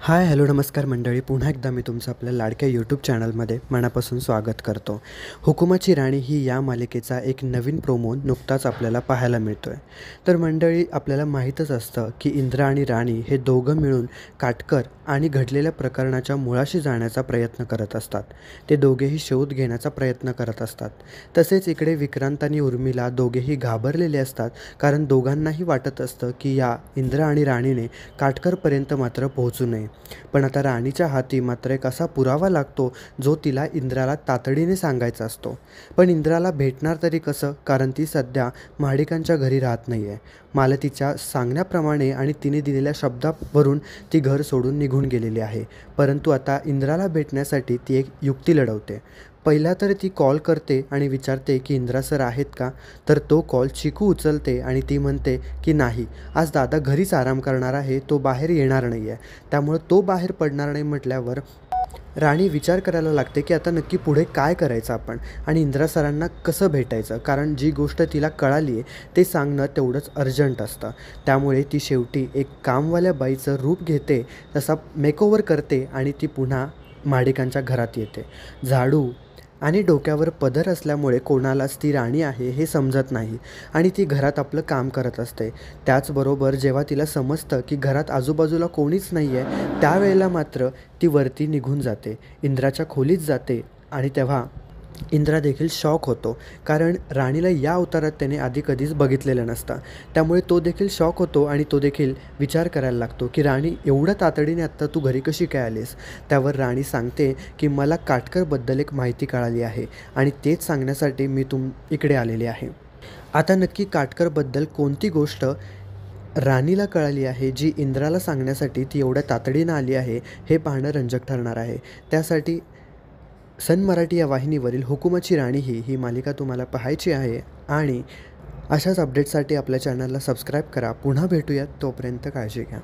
Hi hello नमस्कार मंडळी, पुन्हा एकदा मी तुमचं आपल्या लाडक्या यूट्यूब चॅनलमध्ये मनापासून स्वागत करतो. हुकुमाची राणी ही या मालिकेचा एक नवीन प्रोमो नुकताच आपल्याला पाहायला मिळतो आहे. तर मंडळी, आपल्याला माहीतच असतं की इंद्र आणि राणी हे दोघं मिळून काटकर आणि घडलेल्या प्रकरणाच्या मुळाशी जाण्याचा प्रयत्न करत असतात. ते दोघेही शोध घेण्याचा प्रयत्न करत असतात. तसेच इकडे विक्रांत आणि उर्मिला दोघेही घाबरलेले असतात, कारण दोघांनाही वाटत असतं की या इंद्र आणि राणीने काटकरपर्यंत मात्र पोहोचू नये. पण आता राणीच्या हाती मात्र एक असा पुरावा लागतो जो तिला इंद्राला तातडीने सांगायचा असतो. पण इंद्राला भेटणार तरी कसं, कारण ती सध्या महाडिकांच्या घरी राहत नाही आहे. मालतीच्या सांगण्याप्रमाणे आणि तिने दिलेल्या शब्दावरून ती घर सोडून निघून गेलेली आहे. परंतु आता इंद्राला भेटण्यासाठी ती एक युक्ती लढवते. पहिला तर ती कॉल करते आणि विचारते की इंद्रा सर आहेत का. तर तो कॉल चिकू उचलते आणि ती म्हणते की नाही, आज दादा घरीच आराम करणार आहे, तो बाहेर येणार नाही आहे. त्यामुळं तो बाहेर पडणार नाही म्हटल्यावर राणी विचार करायला लागते की आता नक्की पुढे काय करायचं आपण, आणि इंद्रा सरांना कसं भेटायचं, कारण जी गोष्ट तिला कळाली आहे ते सांगणं तेवढंच अर्जंट असतं. त्यामुळे ती शेवटी एक कामवाल्या बाईचं रूप घेते, तसा मेकओव्हर करते आणि ती पुन्हा महाडिकांच्या घरात येते. झाडू आणि डोक्यावर पदर असल्यामुळे कोणालाच ती राणी आहे हे समजत नाही आणि ती घरात आपलं काम करत असते. त्याचबरोबर जेव्हा तिला समजतं की घरात आजूबाजूला कोणीच नाही आहे, त्यावेळेला मात्र ती वरती निघून जाते, इंद्राच्या खोलीत जाते. आणि तेव्हा इंद्रा देखील शॉक होतो, कारण राणीला या अवतारात त्याने आधी कधीच बघितलेलं नसतं. त्यामुळे तो देखील शॉक होतो आणि तो देखील विचार करायला लागतो की राणी, एवढ्या तातडीने आत्ता तू घरी कशी काय आलीस. त्यावर राणी सांगते की मला काटकरबद्दल एक माहिती कळाली आहे आणि तेच सांगण्यासाठी मी इकडे आलेले आहे. आता नक्की काटकरबद्दल कोणती गोष्ट राणीला कळाली आहे जी इंद्राला सांगण्यासाठी ती एवढ्या तातडीनं आली आहे, हे पाहणं रंजक ठरणार आहे. त्यासाठी सन मराठी या वाहिनीवरील हुकुमाची राणी ही मालिका तुम्हाला पाहायची आहे. आणि अशाच अपडेट्ससाठी आपल्या चॅनलला सबस्क्राईब करा. पुन्हा भेटूयात, तोपर्यंत काळजी घ्या.